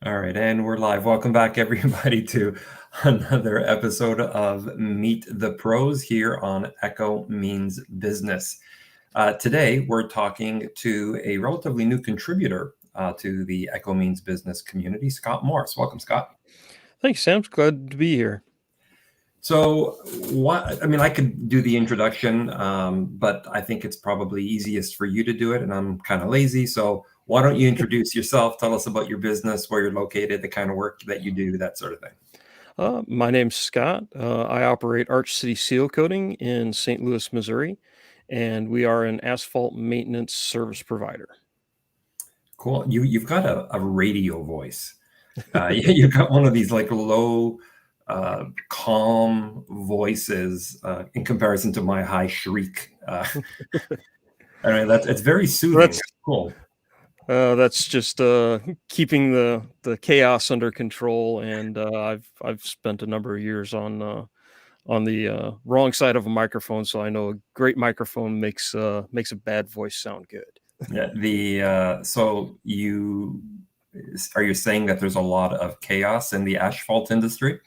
All right, and we're live. Welcome back, everybody, to another episode of Meet the Pros here on Echo Means Business. Today, we're talking to a relatively new contributor to the Echo Means Business community, Scott Morse. Welcome, Scott. Thanks, Sam. Glad to be here. So, I could do the introduction, but I think it's probably easiest for you to do it, and I'm kind of lazy. So, why don't you introduce yourself? Tell us about your business, where you're located, the kind of work that you do, that sort of thing. My name's Scott. I operate Arch City Seal Coating in St. Louis, Missouri, and we are an asphalt maintenance service provider. Cool. You've got a radio voice. You've got one of these like low, calm voices in comparison to my high shriek. I mean, it's very soothing. That's cool. That's just keeping the chaos under control. And I've spent a number of years on the wrong side of a microphone, so I know a great microphone makes a bad voice sound good. Yeah. So are you saying that there's a lot of chaos in the asphalt industry?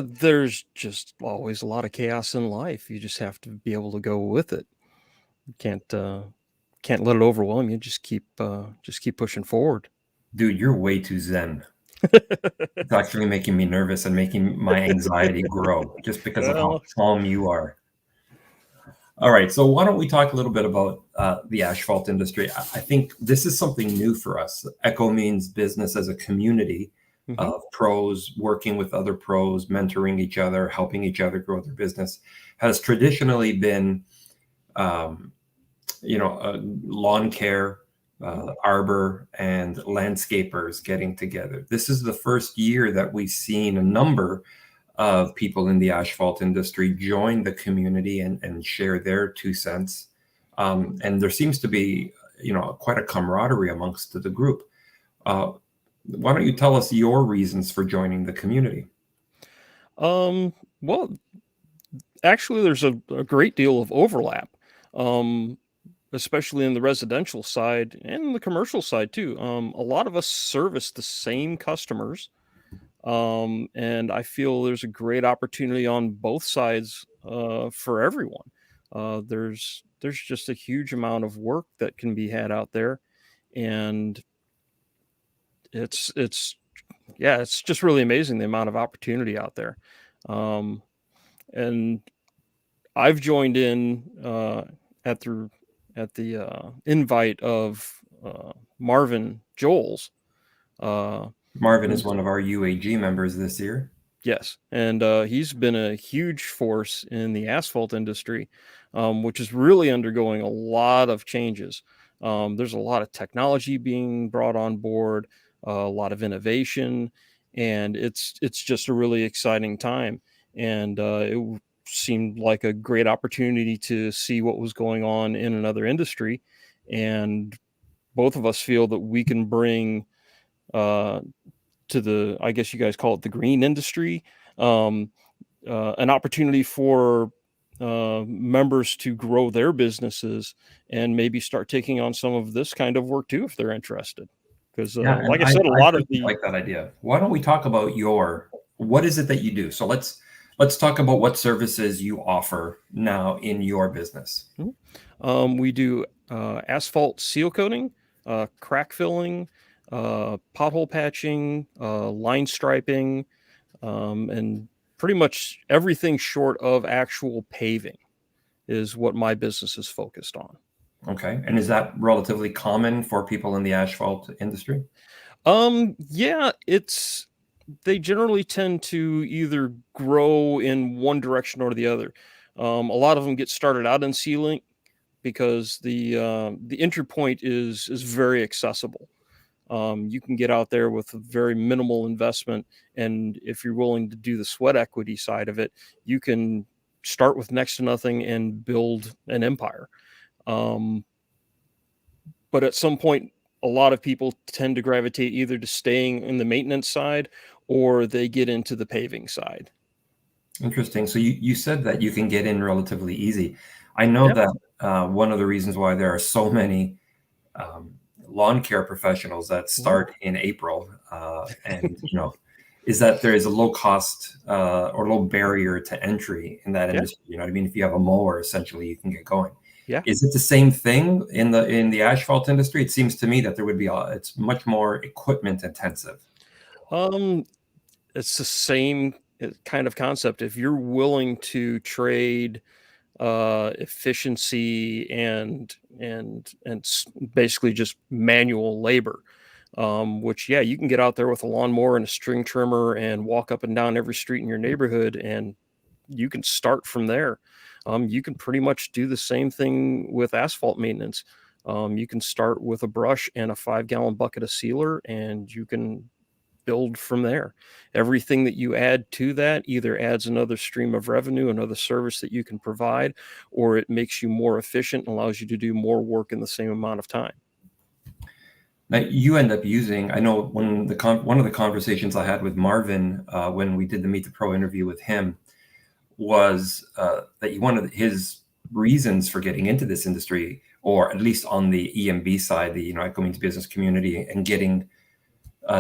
There's just always a lot of chaos in life. You just have to be able to go with it. You can't let it overwhelm you. Just keep pushing forward. Dude, you're way too zen. It's actually making me nervous and making my anxiety grow just because of how calm you are. All right, so why don't we talk a little bit about the asphalt industry? I think this is something new for us. Echo Means Business as a community of pros working with other pros, mentoring each other, helping each other grow their business, has traditionally been, lawn care, arbor, and landscapers getting together. This is the first year that we've seen a number of people in the asphalt industry join the community and share their 2 cents. And there seems to be, quite a camaraderie amongst the group. Why don't you tell us your reasons for joining the community? Well, actually, there's a great deal of overlap, especially in the residential side and the commercial side too. A lot of us service the same customers. And I feel there's a great opportunity on both sides for everyone. There's just a huge amount of work that can be had out there, and it's just really amazing the amount of opportunity out there. And I've joined in at the invite of Marvin Joels. Marvin is one of our UAG members this year. Yes, and he's been a huge force in the asphalt industry, which is really undergoing a lot of changes. There's a lot of technology being brought on board, a lot of innovation, and it's just a really exciting time. And it seemed like a great opportunity to see what was going on in another industry, and both of us feel that we can bring to the, I guess you guys call it the green industry, an opportunity for members to grow their businesses and maybe start taking on some of this kind of work too if they're interested. Because like I said, a lot of the like that idea. Why don't we talk about what is it that you do? So let's talk about what services you offer now in your business. We do asphalt seal coating, crack filling, pothole patching, line striping, and pretty much everything short of actual paving is what my business is focused on. Okay. And is that relatively common for people in the asphalt industry? Yeah, they generally tend to either grow in one direction or the other. A lot of them get started out in sealing because the entry point is very accessible. You can get out there with a very minimal investment, and if you're willing to do the sweat equity side of it, you can start with next to nothing and build an empire. But at some point, a lot of people tend to gravitate either to staying in the maintenance side or they get into the paving side. Interesting. So you said that you can get in relatively easy. I know that one of the reasons why there are so many lawn care professionals that Mhm. start in April, and is that there is a low cost or low barrier to entry in that Yeah. industry. You know what I mean? If you have a mower, essentially, you can get going. Yeah. Is it the same thing in the asphalt industry? It seems to me that there would be it's much more equipment intensive. Um, it's the same kind of concept. If you're willing to trade efficiency and basically just manual labor, which yeah, you can get out there with a lawnmower and a string trimmer and walk up and down every street in your neighborhood, and you can start from there. You can pretty much do the same thing with asphalt maintenance. You can start with a brush and a 5 gallon bucket of sealer, and you can build from there. Everything that you add to that either adds another stream of revenue, another service that you can provide, or it makes you more efficient and allows you to do more work in the same amount of time. Now you end up using. I know when one of the conversations I had with Marvin when we did the Meet the Pro interview with him was that one of his reasons for getting into this industry, or at least on the EMB side, the Eco Means Business community, and getting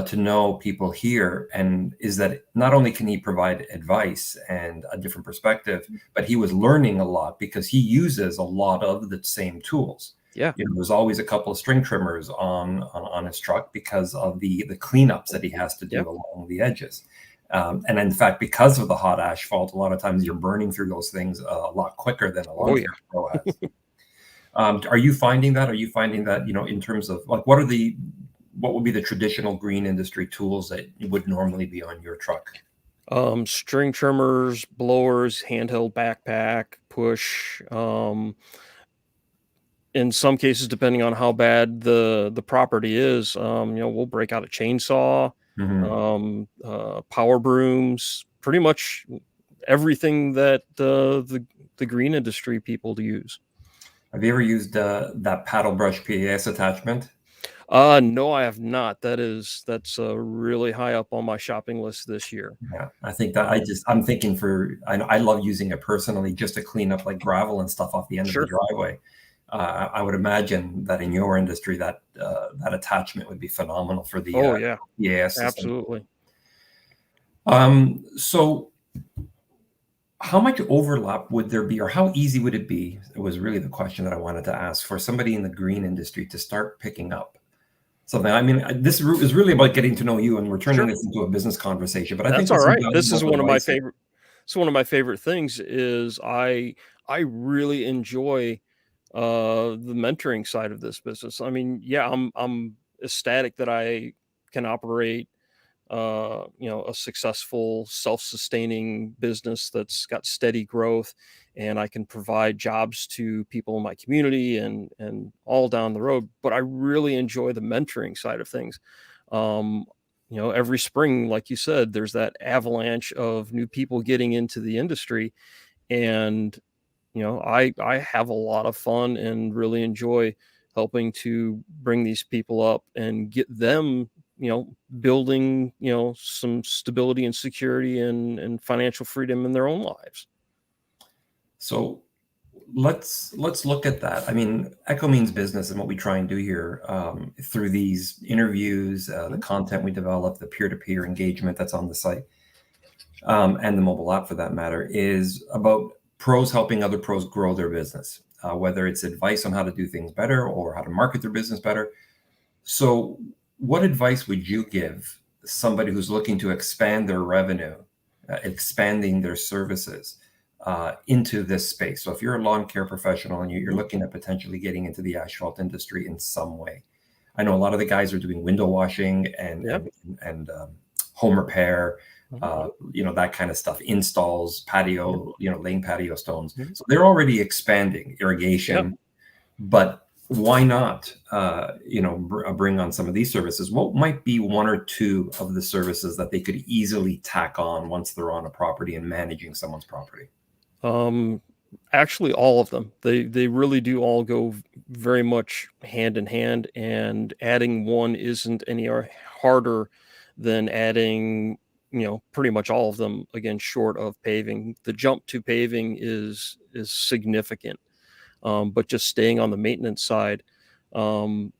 to know people here, and is that not only can he provide advice and a different perspective, but he was learning a lot because he uses a lot of the same tools. Yeah. There's always a couple of string trimmers on his truck because of the cleanups that he has to do Yeah. along the edges. And in fact, because of the hot asphalt, a lot of times you're burning through those things a lot quicker than a lawn Oh yeah. care pro has. Are you finding that? Are you finding that, in terms of like, what would be the traditional green industry tools that would normally be on your truck? String trimmers, blowers, handheld backpack, push. In some cases, depending on how bad the property is, we'll break out a chainsaw, Mhm. power brooms, pretty much everything that the green industry people use. Have you ever used that paddle brush PAS attachment? No, I have not. That's really high up on my shopping list this year. Yeah, I think that Um, I'm thinking I love using it personally just to clean up like gravel and stuff off the end of the sure. driveway. I would imagine that in your industry that attachment would be phenomenal for the Oh yeah, PAS system. absolutely. So how much overlap would there be, or how easy would it be? It was really the question that I wanted to ask for somebody in the green industry to start picking up something. I mean, this is really about getting to know you, and we're turning Sure. this into a business conversation. But I think That's there's all some right. This is valuable one of my advice here. favorite it's one of my favorite things is I really enjoy the mentoring side of this business. I mean, yeah, I'm ecstatic that I can operate a successful self-sustaining business that's got steady growth, and I can provide jobs to people in my community and all down the road. But I really enjoy the mentoring side of things. um every spring, like you said, there's that avalanche of new people getting into the industry, and I have a lot of fun and really enjoy helping to bring these people up and get them, building, some stability and security and financial freedom in their own lives. So let's look at that. I mean, Echo means business, and what we try and do here through these interviews, the Mhm. content we develop, the peer-to-peer engagement that's on the site, and the mobile app for that matter, is about pros helping other pros grow their business, whether it's advice on how to do things better or how to market their business better. So, what advice would you give somebody who's looking to expand their revenue, expanding their services into this space? So, if you're a lawn care professional and you're Mhm. looking at potentially getting into the asphalt industry in some way, I know a lot of the guys are doing window washing Yeah. and home repair, Mhm. that kind of stuff, installs, Yeah. patio, laying patio stones. Mhm. So they're already expanding Yeah. irrigation, but why not, bring on some of these services? What might be one or two of the services that they could easily tack on once they're on a property and managing someone's property? Um, Actually, all of them. They really do all go very much hand in hand, and adding one isn't any harder than adding, pretty much all of them. Again, short of paving, the jump to paving is significant. But just staying on the maintenance side, um,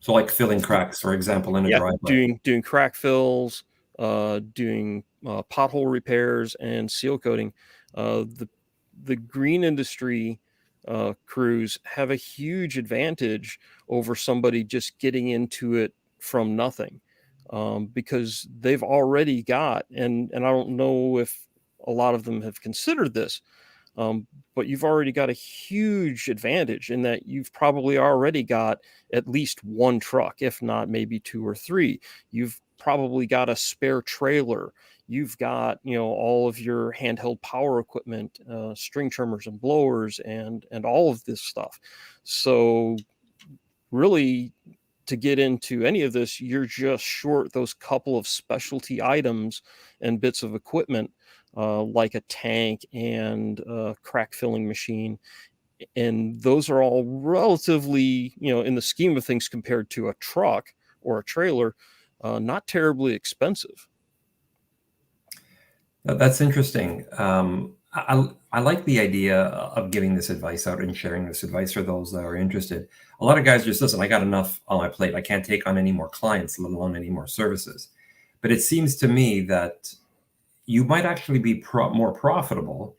So like filling cracks, for example, in a Yeah, driveway. doing crack fills, doing pothole repairs, and seal coating. The green industry crews have a huge advantage over somebody just getting into it from nothing, because they've already got, and I don't know if a lot of them have considered this, um, but you've already got a huge advantage in that you've probably already got at least one truck, if not maybe two or three. You've probably got a spare trailer. You've got, all of your handheld power equipment, string trimmers and blowers, and all of this stuff. So really, to get into any of this, you're just short those couple of specialty items and bits of equipment, like a tank and a crack filling machine. And those are all relatively, in the scheme of things, compared to a truck or a trailer, not terribly expensive. That's interesting. I like the idea of giving this advice out and sharing this advice for those that are interested. A lot of guys just listen, I got enough on my plate. I can't take on any more clients, let alone any more services. But it seems to me that you might actually be more profitable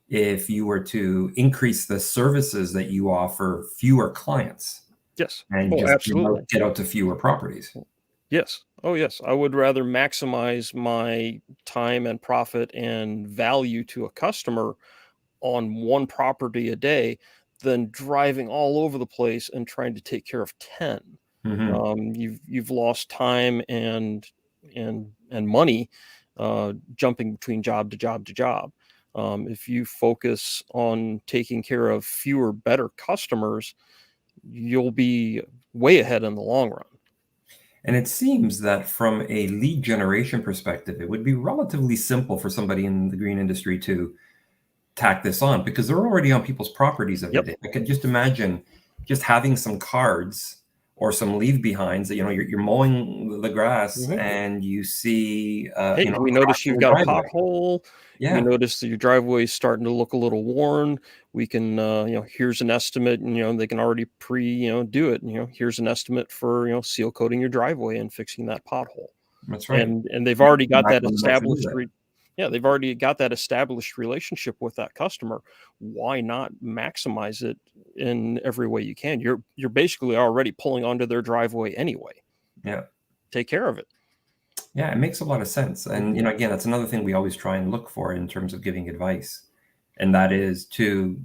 if you were to increase the services that you offer fewer clients Yes. and Oh, just absolutely. get out to fewer properties. Yes. Oh, yes. I would rather maximize my time and profit and value to a customer on one property a day than driving all over the place and trying to take care of 10. Hmm. You've lost time and money, jumping between job to job to job. If you focus on taking care of fewer, better customers, you'll be way ahead in the long run. And it seems that from a lead generation perspective, it would be relatively simple for somebody in the green industry to tack this on because they're already on people's properties every Yep. day. I could just imagine just having some cards or some leave behinds that, you're mowing the grass Mhm. and you see, Hey, we cracks notice in you've the got a driveway. pothole. We Yeah, notice that your driveway is starting to look a little worn. We can, here's an estimate, and they can already do it. Here's an estimate for seal coating your driveway and fixing that pothole. that's right. And they've Yeah, already got back that when the motion is established. that. Yeah, they've already got that established relationship with that customer. Why not maximize it in every way you can? You're basically already pulling onto their driveway anyway. Yeah. Take care of it. Yeah, it makes a lot of sense. And Mhm. again, that's another thing we always try and look for in terms of giving advice. And that is to,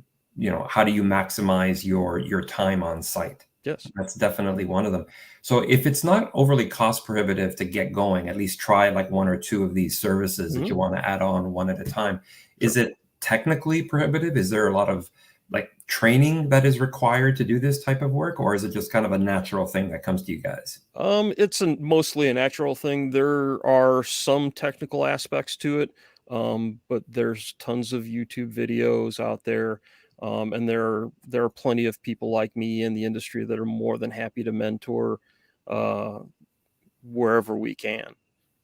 how do you maximize your time on site? Yes. That's definitely one of them. So if it's not overly cost prohibitive to get going, at least try like one or two of these services that Mhm. you want to add on one at a time. Is Sure. it technically prohibitive? Is there a lot of like training that is required to do this type of work, or is it just kind of a natural thing that comes to you guys? It's mostly a natural thing. There are some technical aspects to it, but there's tons of YouTube videos out there, and there are plenty of people like me in the industry that are more than happy to mentor, uh, wherever we can.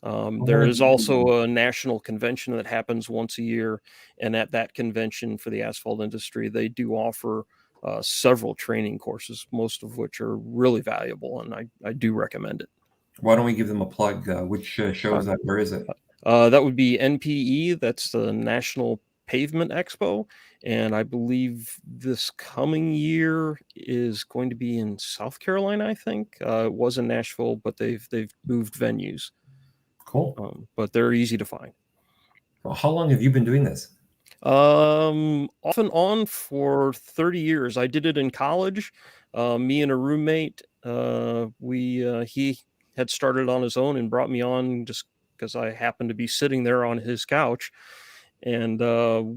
How long There have is you been doing also a national convention that happens once a year, and at that convention for the asphalt industry, they do offer several training courses, most of which are really valuable, and I do recommend it. Why don't we give them a plug? Which show Uh, is that? Where is it? that would be NPE. That's the National Pavement Expo, and I believe this coming year is going to be in South Carolina. I think it was in Nashville, but they've moved venues. Cool. But they're easy to find. Well, how long have you been doing this? Off and on for 30 years. I did it in college. Me and a roommate, he had started on his own and brought me on just because I happened to be sitting there on his couch. And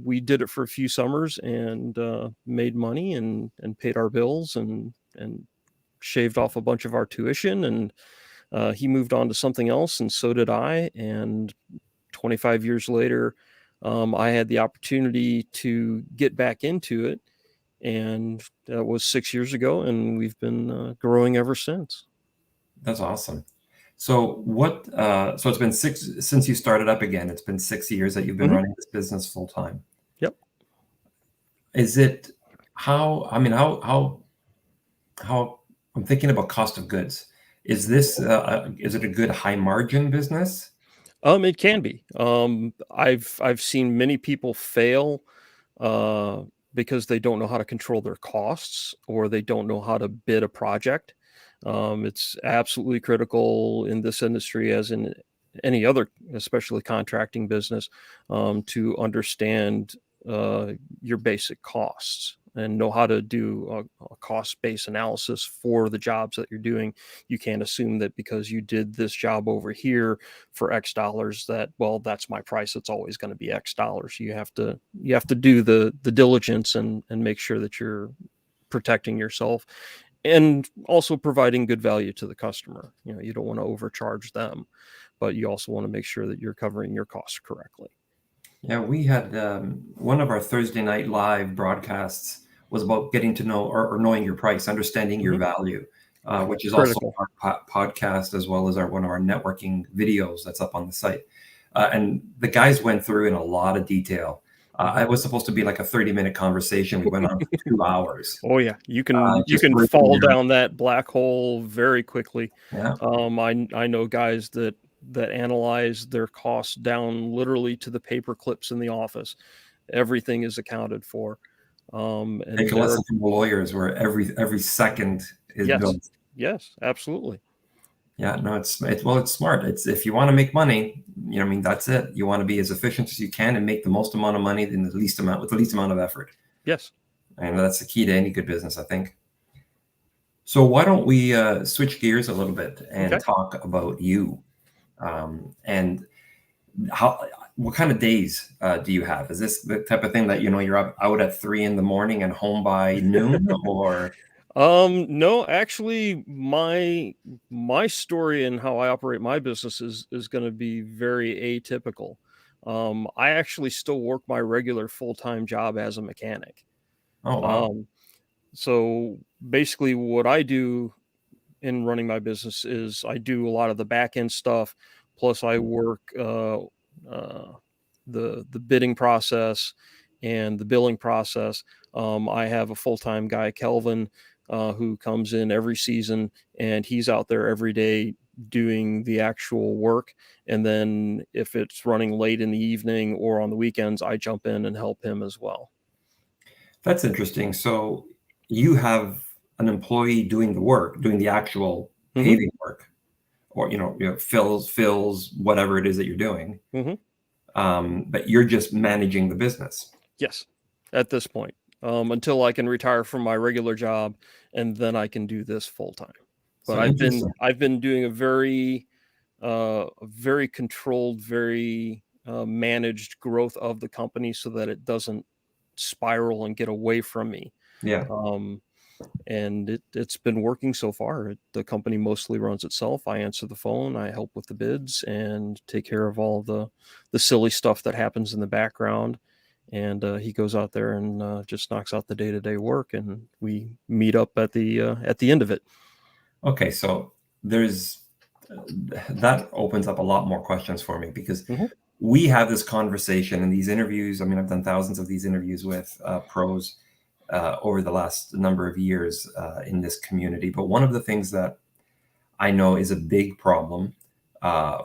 we did it for a few summers and made money and paid our bills and shaved off a bunch of our tuition. And he moved on to something else, and so did I. And 25 years later, I had the opportunity to get back into it, and that was 6 years ago, and we've been growing ever since. That's awesome. So so it's been since you started up again, it's been 6 years that you've been Mhm. running this business full time. Yep. Is it how, I mean, how I'm thinking about cost of goods. Is it a good high margin business? It can be. I've seen many people fail uh, because they don't know how to control their costs or they don't know how to bid a project. It's absolutely critical in this industry, as in any other, especially contracting business, to understand uh, your basic costs and know how to do a cost-based analysis for the jobs that you're doing. You can't assume that because you did this job over here for X dollars that, well, that's my price, it's always going to be X dollars. You have to do the diligence and make sure that you're protecting yourself and also providing good value to the customer. You don't want to overcharge them, but you also want to make sure that you're covering your costs correctly. Yeah, we had one of our Thursday night live broadcasts was about getting to know or knowing your price, understanding your Mhm. value, which is also Critical. our podcast as well as one of our networking videos that's up on the site. And the guys went through in a lot of detail. Mhm. It was supposed to be like a 30-minute conversation. We went on for 2 hours, Oh yeah, you can you just can breaking fall down. down that black hole very quickly. Yeah, I know guys that analyze their costs down literally to the paper clips in the office. Everything is accounted for. take And a there, lesson from the lawyers where every second is yes, built. yes, absolutely. Yeah, no, it's smart. It's if you want to make money, I mean, that's it. You want to be as efficient as you can and make the most amount of money in the least amount with the least amount of effort. Yes. And that's the key to any good business, I think. So why don't we switch gears a little bit and Okay. talk about you and how what kind of days do you have? Is this the type of thing that you're out at 3 in the morning and home by noon, or No, actually, my story and how I operate my business is going to be very atypical. I actually still work my regular full-time job as a mechanic. oh wow, Um, so basically, what I do in running my business is I do a lot of the back end stuff, plus I work uh, the bidding process and the billing process. I have a full time guy, Kelvin, who comes in every season, and he's out there every day doing the actual work. And then if it's running late in the evening or on the weekends, I jump in and help him as well. that's interesting. So you have an employee doing the work, doing the actual Hmm. paving work, or fills whatever it is that you're doing, Hmm. but you're just managing the business. Yes, at this point, until I can retire from my regular job, and then I can do this full time. But So I've been interesting. I've been doing a very controlled, very managed growth of the company so that it doesn't spiral and get away from me. Yeah. Um, and it's been working so far. The company mostly runs itself. I answer the phone, I help with the bids, and take care of all the silly stuff that happens in the background. And he goes out there and just knocks out the day to day work, and we meet up at the end of it. Okay. So there's that opens up a lot more questions for me because Hmm. we have this conversation in these interviews. I mean, I've done thousands of these interviews with pros over the last number of years in this community. But one of the things that I know is a big problem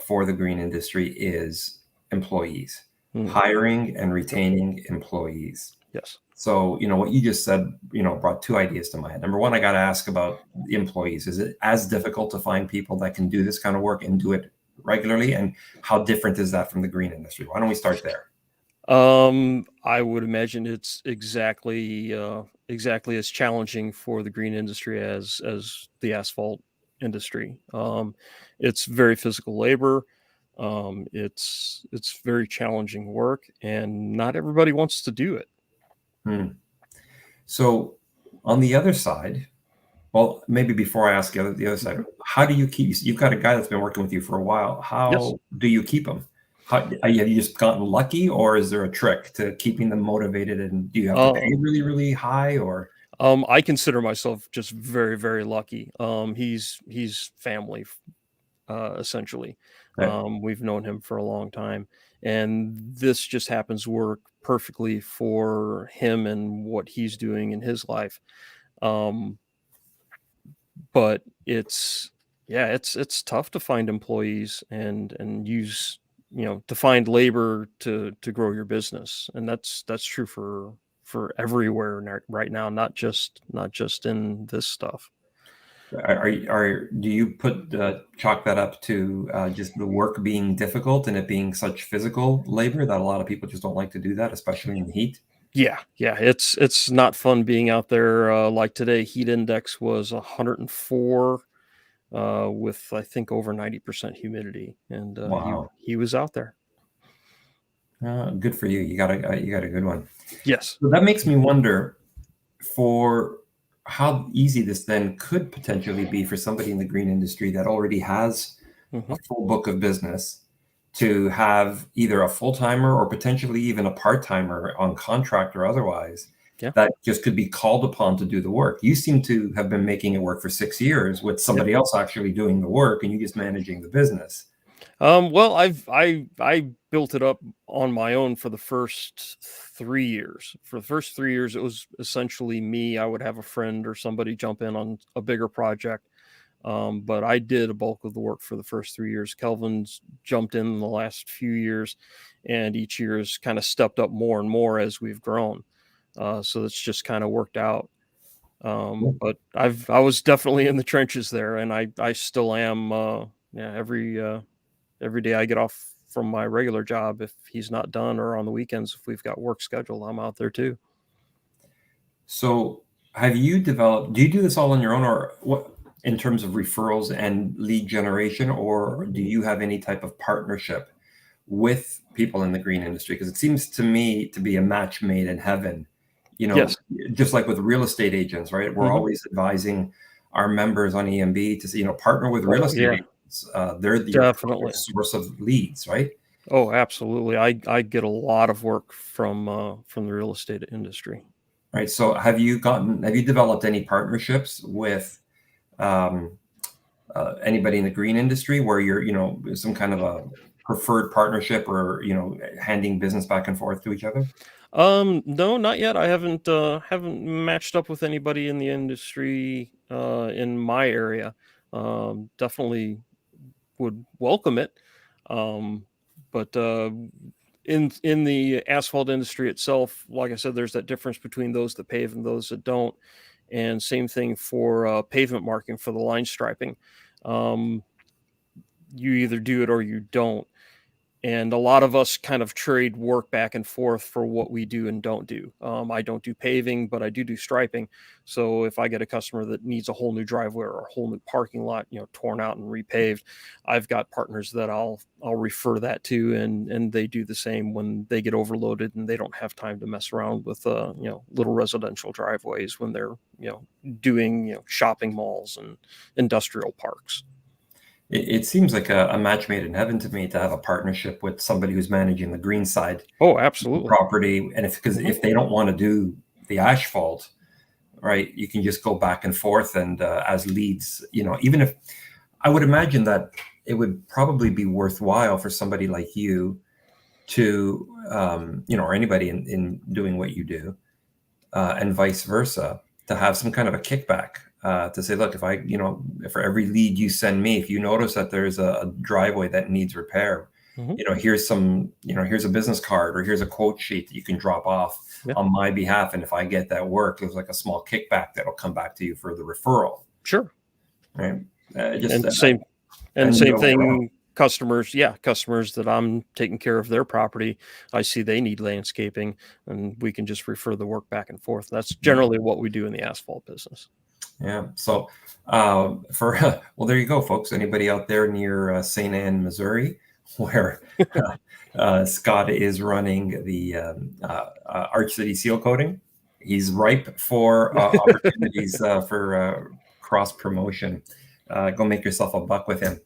for the green industry is employees, Mm, hiring and retaining employees. yes. So, what you just said, brought two ideas to my head. Number one, I got to ask about the employees. Is it as difficult to find people that can do this kind of work and do it regularly? And how different is that from the green industry? Why don't we start there? I would imagine it's exactly as challenging for the green industry as the asphalt industry. It's very physical labor. It's very challenging work, and not everybody wants to do it. Hmm. So, on the other side, well, maybe before I ask the other side, Mhm. how do you keep? You've got a guy that's been working with you for a while. Yes. How do you keep him? Have you just gotten lucky, or is there a trick to keeping them motivated? And do you have to pay Um, really, really high, or I consider myself just very, very lucky. He's family, essentially. okay. We've known him for a long time, and this just happens to work perfectly for him and what he's doing in his life. Um, but it's tough to find employees and use, to find labor to grow your business. And that's true for everywhere right now, not just in this stuff. Do you chalk that up to just the work being difficult and it being such physical labor that a lot of people just don't like to do that, especially in the heat? Yeah, it's not fun being out there. Like today, heat index was 104, with I think over 90% humidity, and Wow. he was out there. Good for you. You got a good one. Yes. So that makes me wonder for how easy this then could potentially be for somebody in the green industry that already has a Hmm. full book of business to have either a full-timer or potentially even a part-timer on contract or otherwise Yeah. that just could be called upon to do the work. You seem to have been making it work for 6 years with Yep. somebody else actually doing the work and you just managing the business. Well, I built it up on my own for the first 3 years. For the first 3 years, it was essentially me. I would have a friend or somebody jump in on a bigger project. But I did a bulk of the work for the first 3 years. Kelvin's jumped in the last few years, and each year has kind of stepped up more and more as we've grown. So it's just kind of worked out. But I was definitely in the trenches there, and I still am. Yeah, every day I get off from my regular job, if he's not done, or on the weekends if we've got work scheduled, I'm out there too. So have you developed, do you do this all on your own or what in terms of referrals and lead generation, or Mhm. do you have any type of partnership with people in the green industry? Because it seems to me to be a match made in heaven. You know, Yes. just like with real estate agents, right? We're Hmm. always advising our members on EMB to say, partner with real Oh estate yeah, agents. They're your definitely. perfect source of leads, right? Oh, absolutely. I get a lot of work from the real estate industry. Right. So have you developed any partnerships with um, anybody in the green industry where you're, some kind of a preferred partnership or, handing business back and forth to each other? No, not yet. I haven't matched up with anybody in the industry in my area. Definitely would welcome it. Um, but in the asphalt industry itself, like I said, there's that difference between those that pave and those that don't. And same thing for pavement marking for the line striping. Um, you either do it or you don't. And a lot of us kind of trade work back and forth for what we do and don't do. I don't do paving, but I do striping. So if I get a customer that needs a whole new driveway or a whole new parking lot, torn out and repaved, I've got partners that I'll refer that to, and they do the same when they get overloaded and they don't have time to mess around with little residential driveways when they're doing shopping malls and industrial parks. It seems like a match made in heaven to me to have a partnership with somebody who's managing the green side Oh, of the absolutely. property. And because Hmm. if they don't want to do the asphalt, right, you can just go back and forth and as leads, even if I would imagine that it would probably be worthwhile for somebody like you to, or anybody in doing what you do, and vice versa, to have some kind of a kickback to say, look, if for every lead you send me, if you notice that there's a driveway that needs repair, Hmm. here's a business card or here's a quote sheet that you can drop off Yeah, on my behalf. And if I get that work, there's like a small kickback that'll come back to you for the referral, sure. right? Just And same And and same no way wrong. thing, customers, yeah, customers that I'm taking care of their property, I see they need landscaping, and we can just refer the work back and forth. That's Yeah. generally what we do in the asphalt business. Yeah. So, for well, there you go, folks. Anybody out there near St. Anne, Missouri, where Scott is running the Arch City seal coating, he's ripe for opportunities for cross promotion. Go make yourself a buck with him.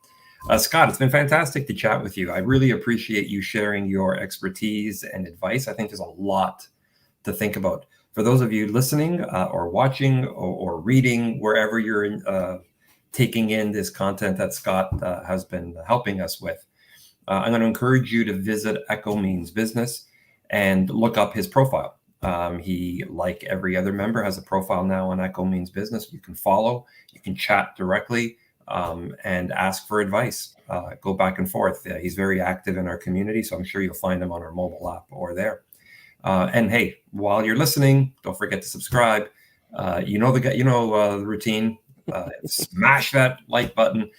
Scott, it's been fantastic to chat with you. I really appreciate you sharing your expertise and advice. I think there's a lot to think about. For those of you listening or watching or reading, wherever you're taking in this content that Scott has been helping us with, I'm going to encourage you to visit Echo Means Business and look up his profile. He, like every other member, has a profile now on Echo Means Business. You can follow, you can chat directly, and ask for advice. Go back and forth. He's very active in our community, so I'm sure you'll find him on our mobile app or there. And hey, while you're listening, don't forget to subscribe. You know the routine. Smash that like button.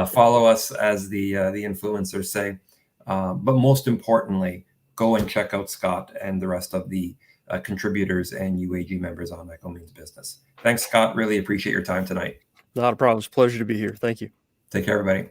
Follow us, as the influencers say. But most importantly, go and check out Scott and the rest of the contributors and UAG members on Echo Means Business. Thanks, Scott. Really appreciate your time tonight. Not a problem. It's a pleasure to be here. Thank you. Take care, everybody.